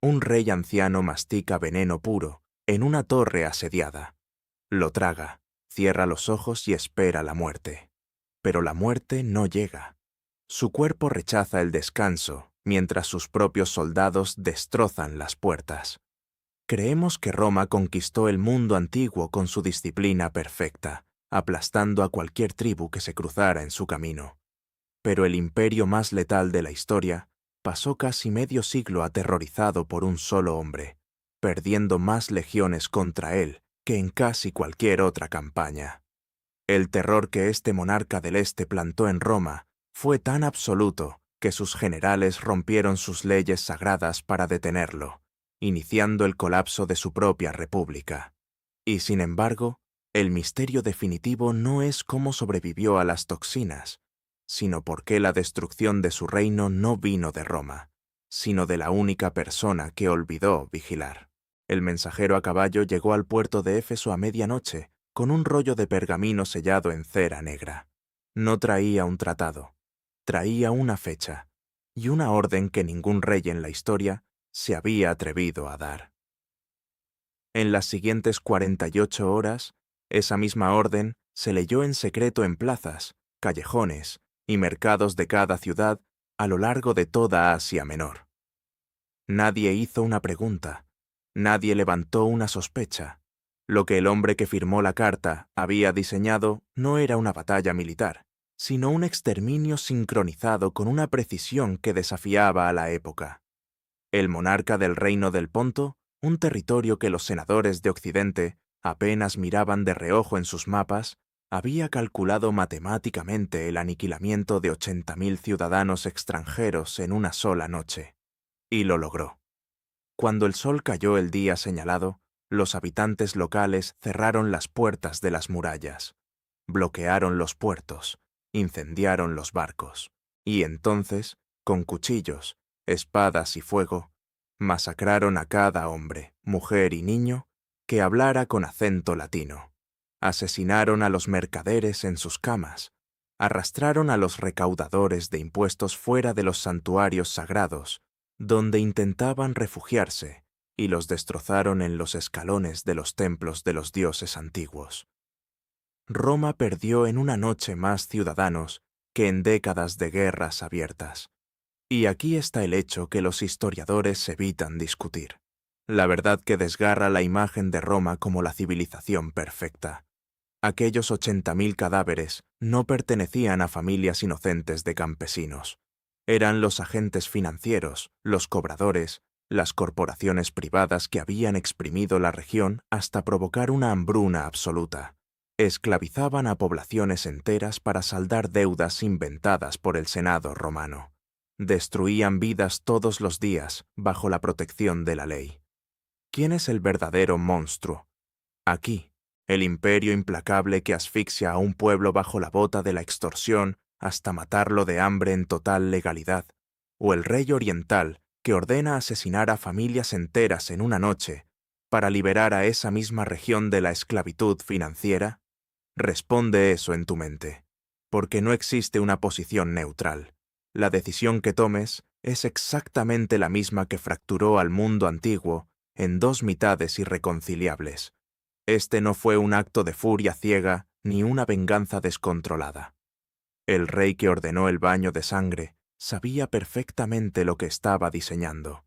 Un rey anciano mastica veneno puro en una torre asediada. Lo traga, cierra los ojos y espera la muerte. Pero la muerte no llega. Su cuerpo rechaza el descanso, mientras sus propios soldados destrozan las puertas. Creemos que Roma conquistó el mundo antiguo con su disciplina perfecta, aplastando a cualquier tribu que se cruzara en su camino. Pero el imperio más letal de la historia pasó casi medio siglo aterrorizado por un solo hombre, perdiendo más legiones contra él que en casi cualquier otra campaña. El terror que este monarca del Este plantó en Roma fue tan absoluto que sus generales rompieron sus leyes sagradas para detenerlo, iniciando el colapso de su propia república. Y sin embargo, el misterio definitivo no es cómo sobrevivió a las toxinas, sino por qué la destrucción de su reino no vino de Roma, sino de la única persona que olvidó vigilar. El mensajero a caballo llegó al puerto de Éfeso a medianoche, con un rollo de pergamino sellado en cera negra. No traía un tratado, traía una fecha y una orden que ningún rey en la historia se había atrevido a dar. En las siguientes 48 horas, esa misma orden se leyó en secreto en plazas, callejones y mercados de cada ciudad a lo largo de toda Asia Menor. Nadie hizo una pregunta, nadie levantó una sospecha. Lo que el hombre que firmó la carta había diseñado no era una batalla militar, sino un exterminio sincronizado con una precisión que desafiaba a la época. El monarca del reino del Ponto, un territorio que los senadores de Occidente apenas miraban de reojo en sus mapas, había calculado matemáticamente el aniquilamiento de 80.000 ciudadanos extranjeros en una sola noche. Y lo logró. Cuando el sol cayó el día señalado, los habitantes locales cerraron las puertas de las murallas, bloquearon los puertos, incendiaron los barcos, y entonces, con cuchillos, espadas y fuego, masacraron a cada hombre, mujer y niño que hablara con acento latino. Asesinaron a los mercaderes en sus camas, arrastraron a los recaudadores de impuestos fuera de los santuarios sagrados, donde intentaban refugiarse, y los destrozaron en los escalones de los templos de los dioses antiguos. Roma perdió en una noche más ciudadanos que en décadas de guerras abiertas. Y aquí está el hecho que los historiadores evitan discutir. La verdad que desgarra la imagen de Roma como la civilización perfecta. Aquellos 80.000 cadáveres no pertenecían a familias inocentes de campesinos. Eran los agentes financieros, los cobradores, las corporaciones privadas que habían exprimido la región hasta provocar una hambruna absoluta. Esclavizaban a poblaciones enteras para saldar deudas inventadas por el Senado romano. Destruían vidas todos los días bajo la protección de la ley. ¿Quién es el verdadero monstruo? Aquí, el imperio implacable que asfixia a un pueblo bajo la bota de la extorsión hasta matarlo de hambre en total legalidad, o el rey oriental que ordena asesinar a familias enteras en una noche para liberar a esa misma región de la esclavitud financiera. Responde eso en tu mente, porque no existe una posición neutral. La decisión que tomes es exactamente la misma que fracturó al mundo antiguo en dos mitades irreconciliables. Este no fue un acto de furia ciega ni una venganza descontrolada. El rey que ordenó el baño de sangre sabía perfectamente lo que estaba diseñando.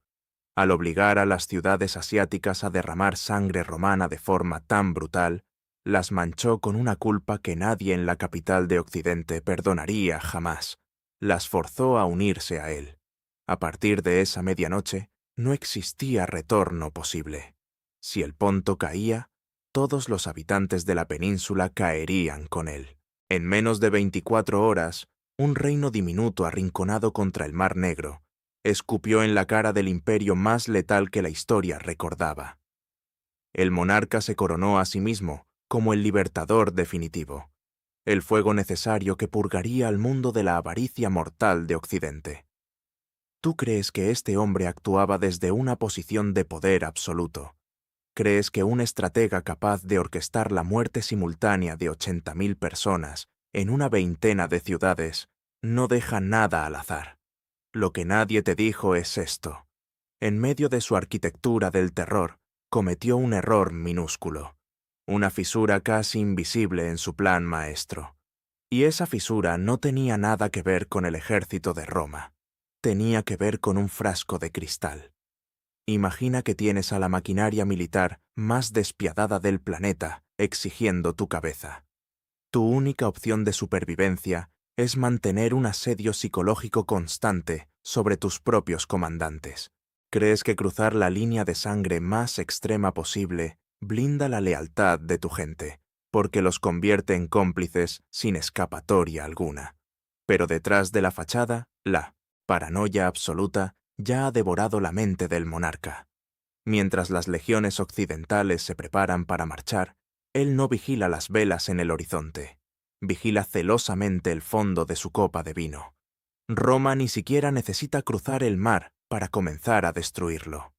Al obligar a las ciudades asiáticas a derramar sangre romana de forma tan brutal, las manchó con una culpa que nadie en la capital de Occidente perdonaría jamás. Las forzó a unirse a él. A partir de esa medianoche, no existía retorno posible. Si el Ponto caía, todos los habitantes de la península caerían con él. En menos de 24 horas, un reino diminuto arrinconado contra el Mar Negro escupió en la cara del imperio más letal que la historia recordaba. El monarca se coronó a sí mismo como el libertador definitivo, el fuego necesario que purgaría al mundo de la avaricia mortal de Occidente. ¿Tú crees que este hombre actuaba desde una posición de poder absoluto? ¿Crees que un estratega capaz de orquestar la muerte simultánea de 80.000 personas en una veintena de ciudades no deja nada al azar? Lo que nadie te dijo es esto. En medio de su arquitectura del terror, cometió un error minúsculo, una fisura casi invisible en su plan maestro. Y esa fisura no tenía nada que ver con el ejército de Roma. Tenía que ver con un frasco de cristal. Imagina que tienes a la maquinaria militar más despiadada del planeta exigiendo tu cabeza. Tu única opción de supervivencia es mantener un asedio psicológico constante sobre tus propios comandantes. ¿Crees que cruzar la línea de sangre más extrema posible blinda la lealtad de tu gente, porque los convierte en cómplices sin escapatoria alguna? Pero detrás de la fachada, la paranoia absoluta ya ha devorado la mente del monarca. Mientras las legiones occidentales se preparan para marchar, él no vigila las velas en el horizonte. Vigila celosamente el fondo de su copa de vino. Roma ni siquiera necesita cruzar el mar para comenzar a destruirlo.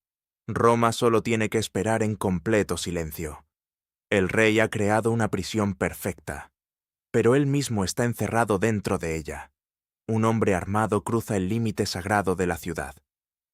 Roma solo tiene que esperar en completo silencio. El rey ha creado una prisión perfecta, pero él mismo está encerrado dentro de ella. Un hombre armado cruza el límite sagrado de la ciudad.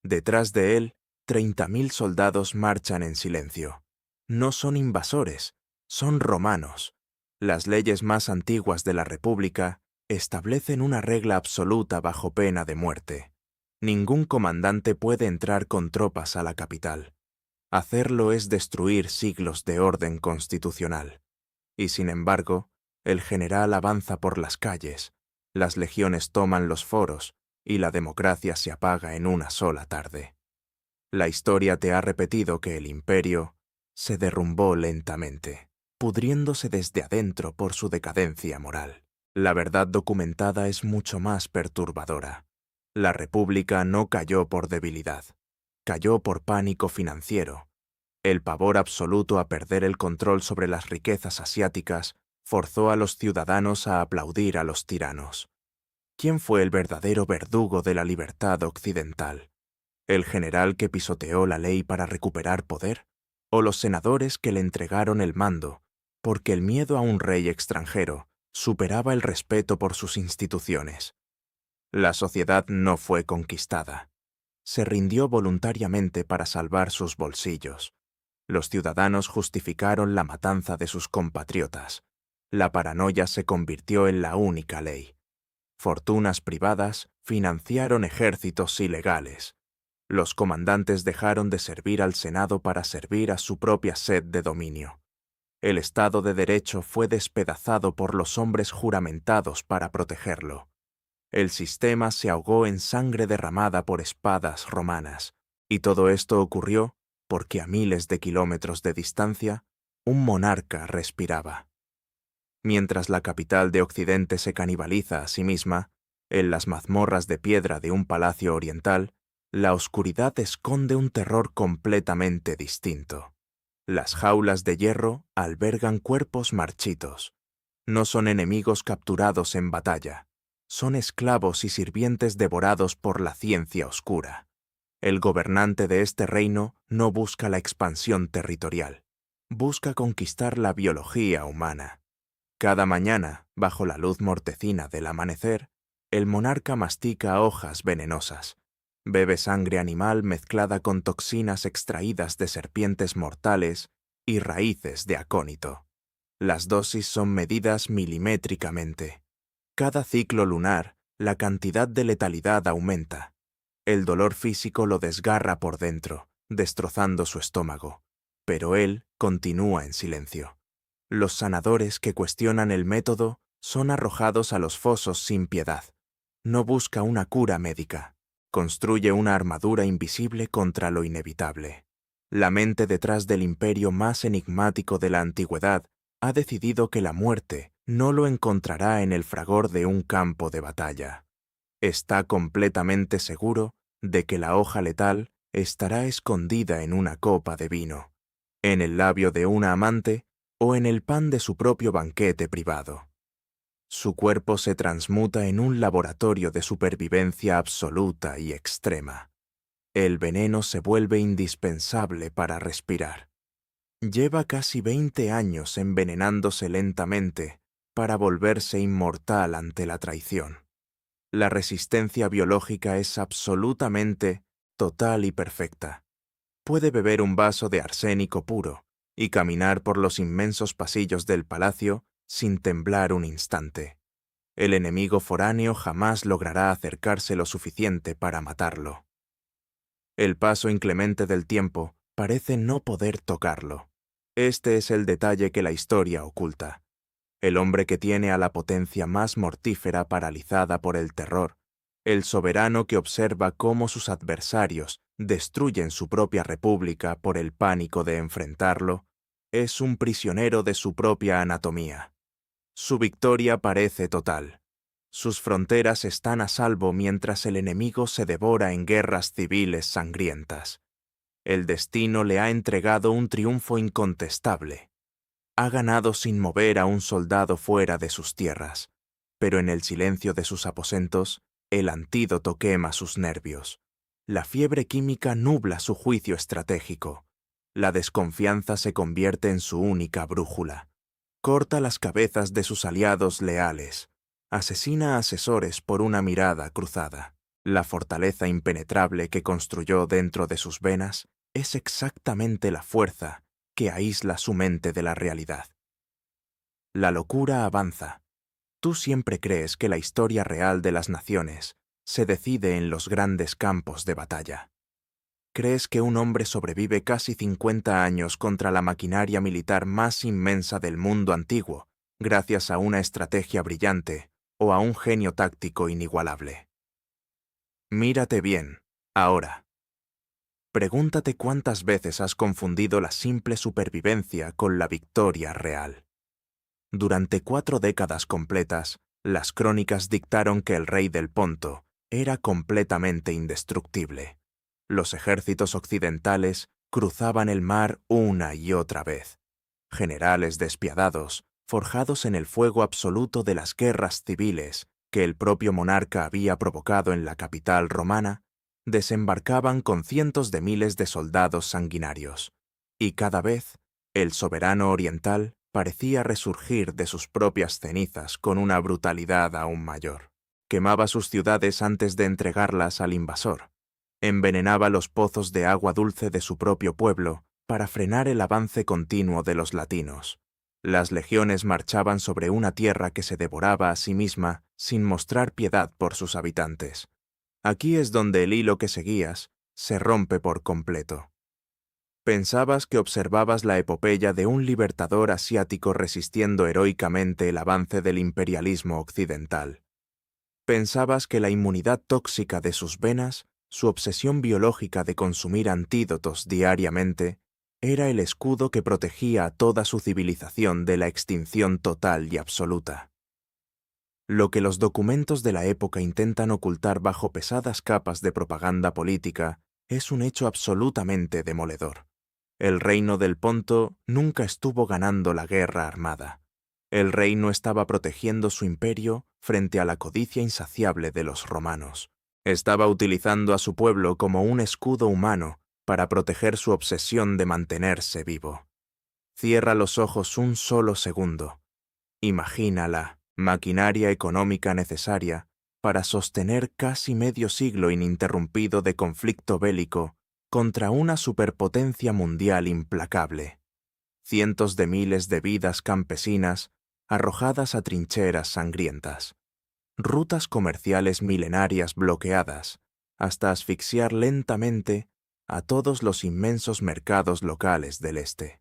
Detrás de él, 30.000 soldados marchan en silencio. No son invasores, son romanos. Las leyes más antiguas de la República establecen una regla absoluta bajo pena de muerte. Ningún comandante puede entrar con tropas a la capital. Hacerlo es destruir siglos de orden constitucional. Y sin embargo, el general avanza por las calles, las legiones toman los foros y la democracia se apaga en una sola tarde. La historia te ha repetido que el imperio se derrumbó lentamente, pudriéndose desde adentro por su decadencia moral. La verdad documentada es mucho más perturbadora. La República no cayó por debilidad, cayó por pánico financiero. El pavor absoluto a perder el control sobre las riquezas asiáticas forzó a los ciudadanos a aplaudir a los tiranos. ¿Quién fue el verdadero verdugo de la libertad occidental? ¿El general que pisoteó la ley para recuperar poder? ¿O los senadores que le entregaron el mando porque el miedo a un rey extranjero superaba el respeto por sus instituciones? La sociedad no fue conquistada. Se rindió voluntariamente para salvar sus bolsillos. Los ciudadanos justificaron la matanza de sus compatriotas. La paranoia se convirtió en la única ley. Fortunas privadas financiaron ejércitos ilegales. Los comandantes dejaron de servir al Senado para servir a su propia sed de dominio. El Estado de Derecho fue despedazado por los hombres juramentados para protegerlo. El sistema se ahogó en sangre derramada por espadas romanas, y todo esto ocurrió porque a miles de kilómetros de distancia, un monarca respiraba. Mientras la capital de Occidente se canibaliza a sí misma, en las mazmorras de piedra de un palacio oriental, la oscuridad esconde un terror completamente distinto. Las jaulas de hierro albergan cuerpos marchitos. No son enemigos capturados en batalla. Son esclavos y sirvientes devorados por la ciencia oscura. El gobernante de este reino no busca la expansión territorial. Busca conquistar la biología humana. Cada mañana, bajo la luz mortecina del amanecer, el monarca mastica hojas venenosas. Bebe sangre animal mezclada con toxinas extraídas de serpientes mortales y raíces de acónito. Las dosis son medidas milimétricamente. Cada ciclo lunar, la cantidad de letalidad aumenta. El dolor físico lo desgarra por dentro, destrozando su estómago. Pero él continúa en silencio. Los sanadores que cuestionan el método son arrojados a los fosos sin piedad. No busca una cura médica. Construye una armadura invisible contra lo inevitable. La mente detrás del imperio más enigmático de la antigüedad ha decidido que la muerte no lo encontrará en el fragor de un campo de batalla. Está completamente seguro de que la hoja letal estará escondida en una copa de vino, en el labio de una amante o en el pan de su propio banquete privado. Su cuerpo se transmuta en un laboratorio de supervivencia absoluta y extrema. El veneno se vuelve indispensable para respirar. Lleva casi 20 años envenenándose lentamente para volverse inmortal ante la traición. La resistencia biológica es absolutamente total y perfecta. Puede beber un vaso de arsénico puro y caminar por los inmensos pasillos del palacio sin temblar un instante. El enemigo foráneo jamás logrará acercarse lo suficiente para matarlo. El paso inclemente del tiempo parece no poder tocarlo. Este es el detalle que la historia oculta. El hombre que tiene a la potencia más mortífera paralizada por el terror, el soberano que observa cómo sus adversarios destruyen su propia república por el pánico de enfrentarlo, es un prisionero de su propia anatomía. Su victoria parece total. Sus fronteras están a salvo mientras el enemigo se devora en guerras civiles sangrientas. El destino le ha entregado un triunfo incontestable. Ha ganado sin mover a un soldado fuera de sus tierras, pero en el silencio de sus aposentos, el antídoto quema sus nervios. La fiebre química nubla su juicio estratégico. La desconfianza se convierte en su única brújula. Corta las cabezas de sus aliados leales. Asesina a asesores por una mirada cruzada. La fortaleza impenetrable que construyó dentro de sus venas es exactamente la fuerza que aísla su mente de la realidad. La locura avanza. Tú siempre crees que la historia real de las naciones se decide en los grandes campos de batalla. Crees que un hombre sobrevive casi 50 años contra la maquinaria militar más inmensa del mundo antiguo, gracias a una estrategia brillante o a un genio táctico inigualable. Mírate bien, ahora. Pregúntate cuántas veces has confundido la simple supervivencia con la victoria real. Durante 4 décadas completas, las crónicas dictaron que el rey del Ponto era completamente indestructible. Los ejércitos occidentales cruzaban el mar una y otra vez. Generales despiadados, forjados en el fuego absoluto de las guerras civiles que el propio monarca había provocado en la capital romana, desembarcaban con cientos de miles de soldados sanguinarios. Y cada vez, el soberano oriental parecía resurgir de sus propias cenizas con una brutalidad aún mayor. Quemaba sus ciudades antes de entregarlas al invasor. Envenenaba los pozos de agua dulce de su propio pueblo para frenar el avance continuo de los latinos. Las legiones marchaban sobre una tierra que se devoraba a sí misma sin mostrar piedad por sus habitantes. Aquí es donde el hilo que seguías se rompe por completo. Pensabas que observabas la epopeya de un libertador asiático resistiendo heroicamente el avance del imperialismo occidental. Pensabas que la inmunidad tóxica de sus venas, su obsesión biológica de consumir antídotos diariamente, era el escudo que protegía a toda su civilización de la extinción total y absoluta. Lo que los documentos de la época intentan ocultar bajo pesadas capas de propaganda política es un hecho absolutamente demoledor. El reino del Ponto nunca estuvo ganando la guerra armada. El reino estaba protegiendo su imperio frente a la codicia insaciable de los romanos. Estaba utilizando a su pueblo como un escudo humano para proteger su obsesión de mantenerse vivo. Cierra los ojos un solo segundo. Imagina la maquinaria económica necesaria para sostener casi medio siglo ininterrumpido de conflicto bélico contra una superpotencia mundial implacable. Cientos de miles de vidas campesinas arrojadas a trincheras sangrientas. Rutas comerciales milenarias bloqueadas hasta asfixiar lentamente a todos los inmensos mercados locales del este.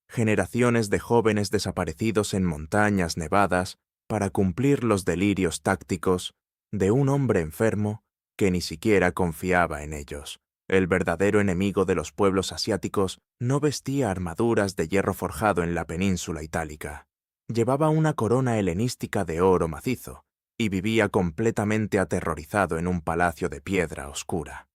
Generaciones de jóvenes desaparecidos en montañas nevadas para cumplir los delirios tácticos de un hombre enfermo que ni siquiera confiaba en ellos. El verdadero enemigo de los pueblos asiáticos no vestía armaduras de hierro forjado en la península itálica. Llevaba una corona helenística de oro macizo y vivía completamente aterrorizado en un palacio de piedra oscura.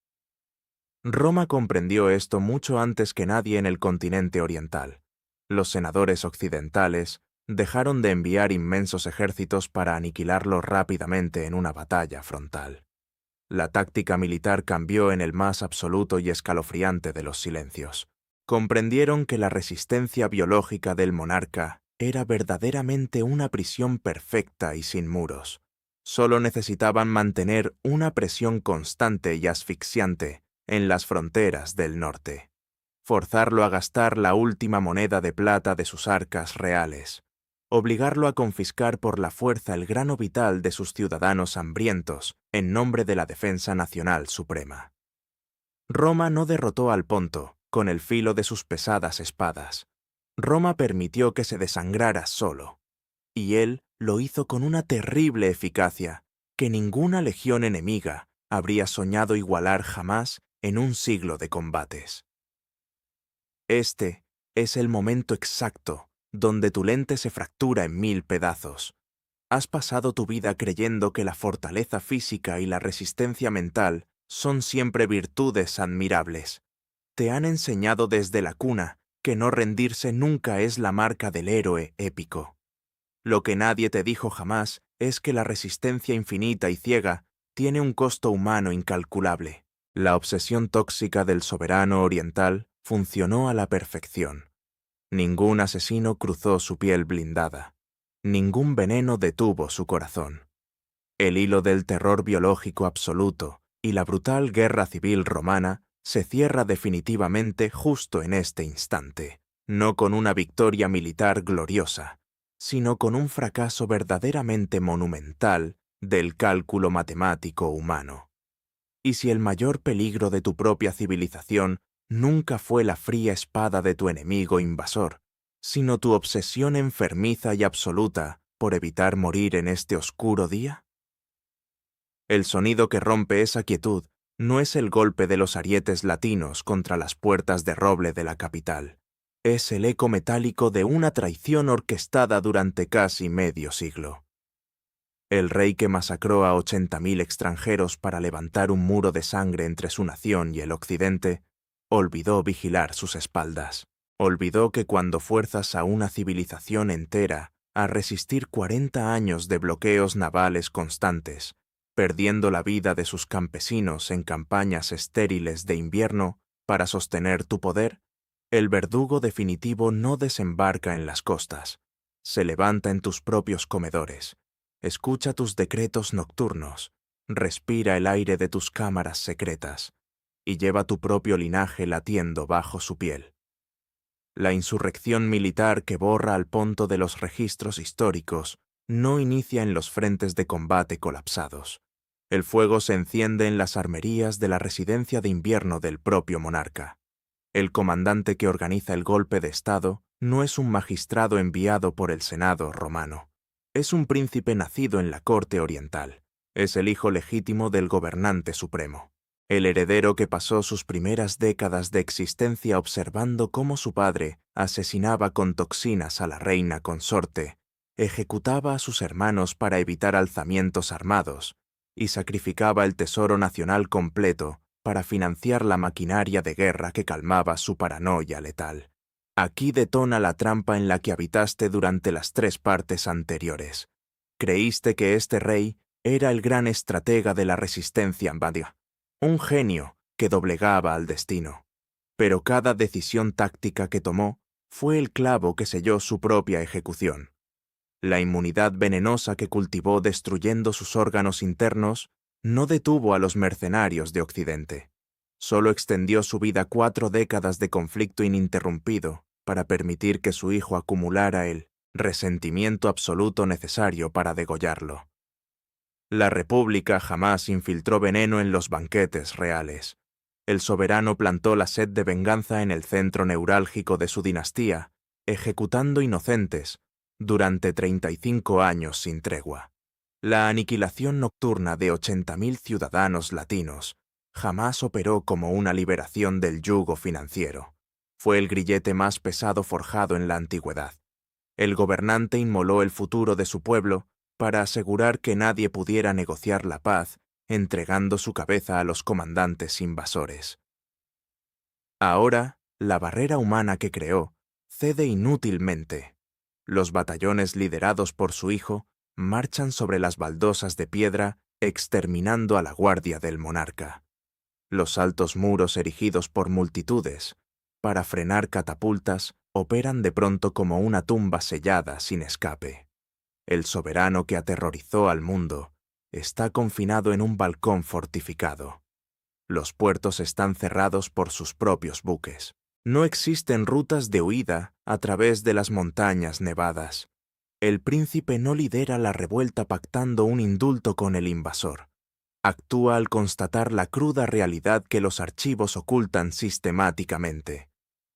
Roma comprendió esto mucho antes que nadie en el continente oriental. Los senadores occidentales dejaron de enviar inmensos ejércitos para aniquilarlo rápidamente en una batalla frontal. La táctica militar cambió en el más absoluto y escalofriante de los silencios. Comprendieron que la resistencia biológica del monarca era verdaderamente una prisión perfecta y sin muros. Solo necesitaban mantener una presión constante y asfixiante en las fronteras del norte. Forzarlo a gastar la última moneda de plata de sus arcas reales. Obligarlo a confiscar por la fuerza el grano vital de sus ciudadanos hambrientos en nombre de la defensa nacional suprema. Roma no derrotó al Ponto con el filo de sus pesadas espadas. Roma permitió que se desangrara solo, y él lo hizo con una terrible eficacia que ninguna legión enemiga habría soñado igualar jamás en un siglo de combates. Este es el momento exacto donde tu lente se fractura en 1000 pedazos. Has pasado tu vida creyendo que la fortaleza física y la resistencia mental son siempre virtudes admirables. Te han enseñado desde la cuna que no rendirse nunca es la marca del héroe épico. Lo que nadie te dijo jamás es que la resistencia infinita y ciega tiene un costo humano incalculable. La obsesión tóxica del soberano oriental funcionó a la perfección. Ningún asesino cruzó su piel blindada. Ningún veneno detuvo su corazón. El hilo del terror biológico absoluto y la brutal guerra civil romana se cierra definitivamente justo en este instante, no con una victoria militar gloriosa, sino con un fracaso verdaderamente monumental del cálculo matemático humano. Y si el mayor peligro de tu propia civilización nunca fue la fría espada de tu enemigo invasor, sino tu obsesión enfermiza y absoluta por evitar morir en este oscuro día? El sonido que rompe esa quietud no es el golpe de los arietes latinos contra las puertas de roble de la capital. Es el eco metálico de una traición orquestada durante casi medio siglo. El rey que masacró a 80.000 extranjeros para levantar un muro de sangre entre su nación y el occidente, olvidó vigilar sus espaldas. Olvidó que cuando fuerzas a una civilización entera a resistir 40 años de bloqueos navales constantes, perdiendo la vida de sus campesinos en campañas estériles de invierno para sostener tu poder, el verdugo definitivo no desembarca en las costas, se levanta en tus propios comedores, escucha tus decretos nocturnos, respira el aire de tus cámaras secretas, y lleva tu propio linaje latiendo bajo su piel. La insurrección militar que borra al Ponto de los registros históricos no inicia en los frentes de combate colapsados. El fuego se enciende en las armerías de la residencia de invierno del propio monarca. El comandante que organiza el golpe de Estado no es un magistrado enviado por el Senado romano. Es un príncipe nacido en la corte oriental. Es el hijo legítimo del gobernante supremo. El heredero que pasó sus primeras décadas de existencia observando cómo su padre asesinaba con toxinas a la reina consorte, ejecutaba a sus hermanos para evitar alzamientos armados y sacrificaba el tesoro nacional completo para financiar la maquinaria de guerra que calmaba su paranoia letal. Aquí detona la trampa en la que habitaste durante las 3 partes anteriores. Creíste que este rey era el gran estratega de la resistencia ambadia, un genio que doblegaba al destino. Pero cada decisión táctica que tomó fue el clavo que selló su propia ejecución. La inmunidad venenosa que cultivó destruyendo sus órganos internos no detuvo a los mercenarios de Occidente. Solo extendió su vida 4 décadas de conflicto ininterrumpido para permitir que su hijo acumulara el resentimiento absoluto necesario para degollarlo. La República jamás infiltró veneno en los banquetes reales. El soberano plantó la sed de venganza en el centro neurálgico de su dinastía, ejecutando inocentes durante 35 años sin tregua. La aniquilación nocturna de 80.000 ciudadanos latinos jamás operó como una liberación del yugo financiero. Fue el grillete más pesado forjado en la antigüedad. El gobernante inmoló el futuro de su pueblo para asegurar que nadie pudiera negociar la paz entregando su cabeza a los comandantes invasores. Ahora, la barrera humana que creó cede inútilmente. Los batallones liderados por su hijo marchan sobre las baldosas de piedra exterminando a la guardia del monarca. Los altos muros erigidos por multitudes para frenar catapultas operan de pronto como una tumba sellada sin escape. El soberano que aterrorizó al mundo está confinado en un balcón fortificado. Los puertos están cerrados por sus propios buques. No existen rutas de huida a través de las montañas nevadas. El príncipe no lidera la revuelta pactando un indulto con el invasor. Actúa al constatar la cruda realidad que los archivos ocultan sistemáticamente.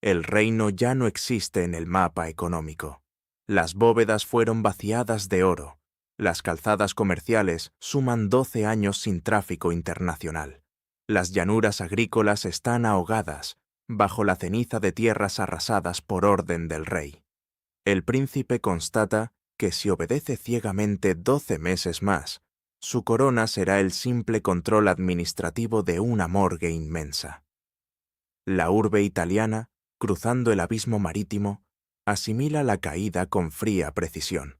El reino ya no existe en el mapa económico. Las bóvedas fueron vaciadas de oro. Las calzadas comerciales suman 12 años sin tráfico internacional. Las llanuras agrícolas están ahogadas bajo la ceniza de tierras arrasadas por orden del rey. El príncipe constata que si obedece ciegamente 12 meses más, su corona será el simple control administrativo de una morgue inmensa. La urbe italiana, cruzando el abismo marítimo, asimila la caída con fría precisión.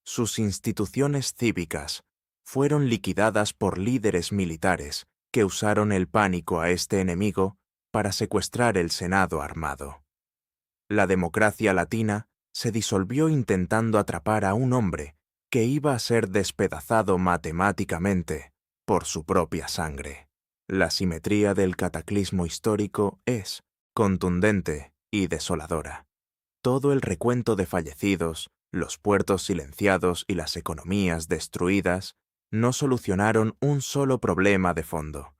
Sus instituciones cívicas fueron liquidadas por líderes militares que usaron el pánico a este enemigo para secuestrar el Senado armado. La democracia latina se disolvió intentando atrapar a un hombre que iba a ser despedazado matemáticamente por su propia sangre. La simetría del cataclismo histórico es contundente y desoladora. Todo el recuento de fallecidos, los puertos silenciados y las economías destruidas no solucionaron un solo problema de fondo.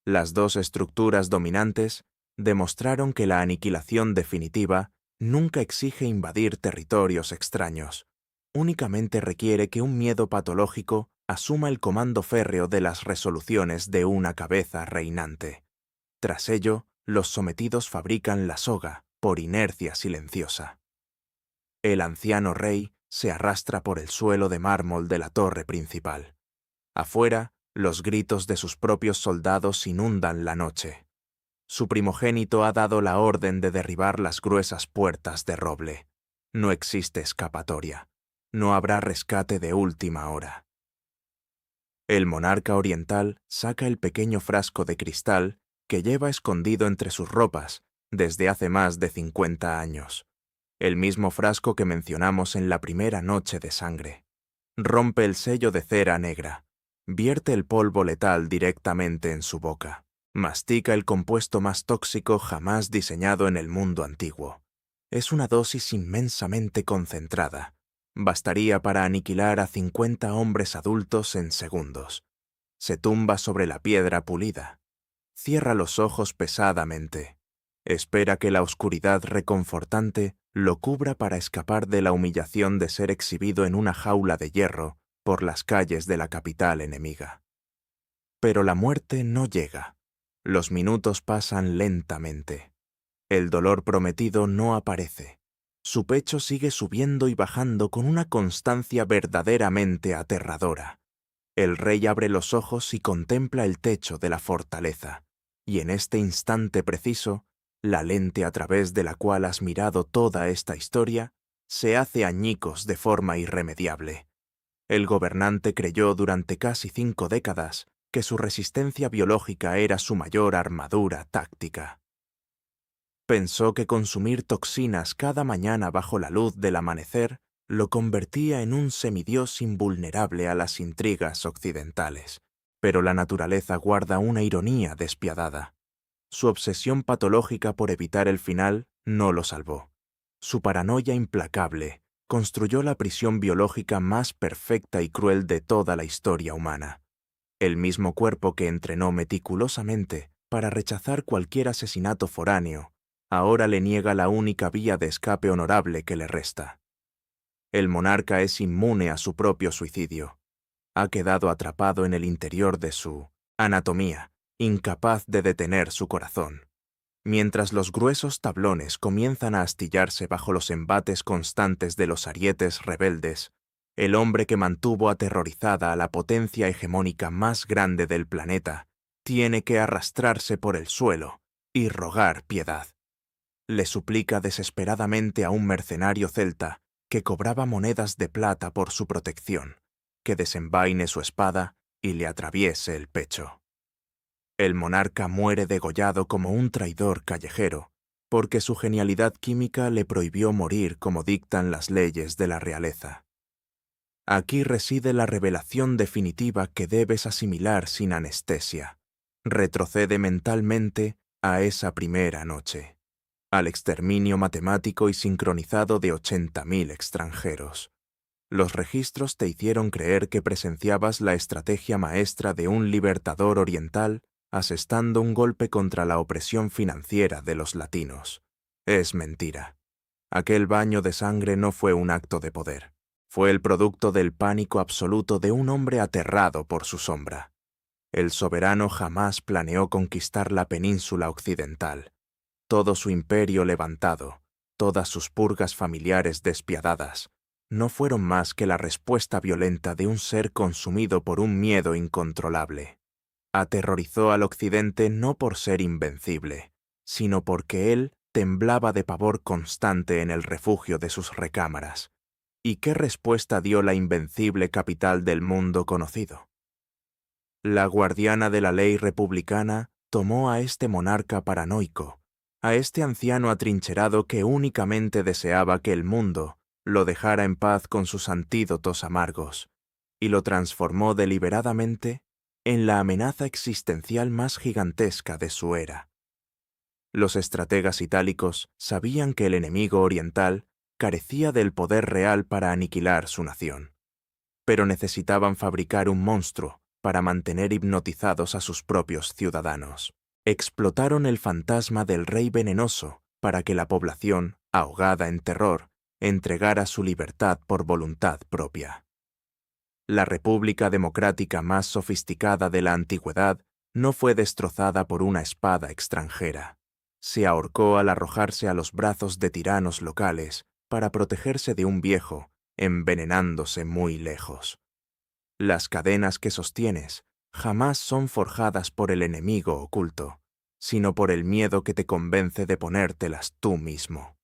Las dos estructuras dominantes demostraron que la aniquilación definitiva nunca exige invadir territorios extraños. Únicamente requiere que un miedo patológico asuma el comando férreo de las resoluciones de una cabeza reinante. Tras ello, los sometidos fabrican la soga por inercia silenciosa. El anciano rey se arrastra por el suelo de mármol de la torre principal. Afuera, los gritos de sus propios soldados inundan la noche. Su primogénito ha dado la orden de derribar las gruesas puertas de roble. No existe escapatoria. No habrá rescate de última hora. El monarca oriental saca el pequeño frasco de cristal que lleva escondido entre sus ropas desde hace más de 50 años. El mismo frasco que mencionamos en la primera noche de sangre. Rompe el sello de cera negra. Vierte el polvo letal directamente en su boca. Mastica el compuesto más tóxico jamás diseñado en el mundo antiguo. Es una dosis inmensamente concentrada. Bastaría para aniquilar a 50 hombres adultos en segundos. Se tumba sobre la piedra pulida. Cierra los ojos pesadamente. Espera que la oscuridad reconfortante lo cubra para escapar de la humillación de ser exhibido en una jaula de hierro por las calles de la capital enemiga. Pero la muerte no llega. Los minutos pasan lentamente. El dolor prometido no aparece. Su pecho sigue subiendo y bajando con una constancia verdaderamente aterradora. El rey abre los ojos y contempla el techo de la fortaleza, y en este instante preciso, la lente a través de la cual has mirado toda esta historia se hace añicos de forma irremediable. El gobernante creyó durante casi 5 décadas que su resistencia biológica era su mayor armadura táctica. Pensó que consumir toxinas cada mañana bajo la luz del amanecer lo convertía en un semidios invulnerable a las intrigas occidentales. Pero la naturaleza guarda una ironía despiadada. Su obsesión patológica por evitar el final no lo salvó. Su paranoia implacable construyó la prisión biológica más perfecta y cruel de toda la historia humana. El mismo cuerpo que entrenó meticulosamente para rechazar cualquier asesinato foráneo, ahora le niega la única vía de escape honorable que le resta. El monarca es inmune a su propio suicidio. Ha quedado atrapado en el interior de su anatomía, incapaz de detener su corazón. Mientras los gruesos tablones comienzan a astillarse bajo los embates constantes de los arietes rebeldes, el hombre que mantuvo aterrorizada a la potencia hegemónica más grande del planeta tiene que arrastrarse por el suelo y rogar piedad. Le suplica desesperadamente a un mercenario celta que cobraba monedas de plata por su protección, que desenvaine su espada y le atraviese el pecho. El monarca muere degollado como un traidor callejero, porque su genialidad química le prohibió morir como dictan las leyes de la realeza. Aquí reside la revelación definitiva que debes asimilar sin anestesia. Retrocede mentalmente a esa primera noche, al exterminio matemático y sincronizado de 80.000 extranjeros. Los registros te hicieron creer que presenciabas la estrategia maestra de un libertador oriental asestando un golpe contra la opresión financiera de los latinos. Es mentira. Aquel baño de sangre no fue un acto de poder. Fue el producto del pánico absoluto de un hombre aterrado por su sombra. El soberano jamás planeó conquistar la península occidental. Todo su imperio levantado, todas sus purgas familiares despiadadas, no fueron más que la respuesta violenta de un ser consumido por un miedo incontrolable. Aterrorizó al occidente no por ser invencible, sino porque él temblaba de pavor constante en el refugio de sus recámaras. ¿Y qué respuesta dio la invencible capital del mundo conocido? La guardiana de la ley republicana tomó a este monarca paranoico, a este anciano atrincherado que únicamente deseaba que el mundo lo dejara en paz con sus antídotos amargos, y lo transformó deliberadamente en la amenaza existencial más gigantesca de su era. Los estrategas itálicos sabían que el enemigo oriental carecía del poder real para aniquilar su nación, pero necesitaban fabricar un monstruo para mantener hipnotizados a sus propios ciudadanos. Explotaron el fantasma del rey venenoso para que la población, ahogada en terror, entregara su libertad por voluntad propia. La república democrática más sofisticada de la antigüedad no fue destrozada por una espada extranjera. Se ahorcó al arrojarse a los brazos de tiranos locales para protegerse de un viejo, envenenándose muy lejos. Las cadenas que sostienes jamás son forjadas por el enemigo oculto, sino por el miedo que te convence de ponértelas tú mismo.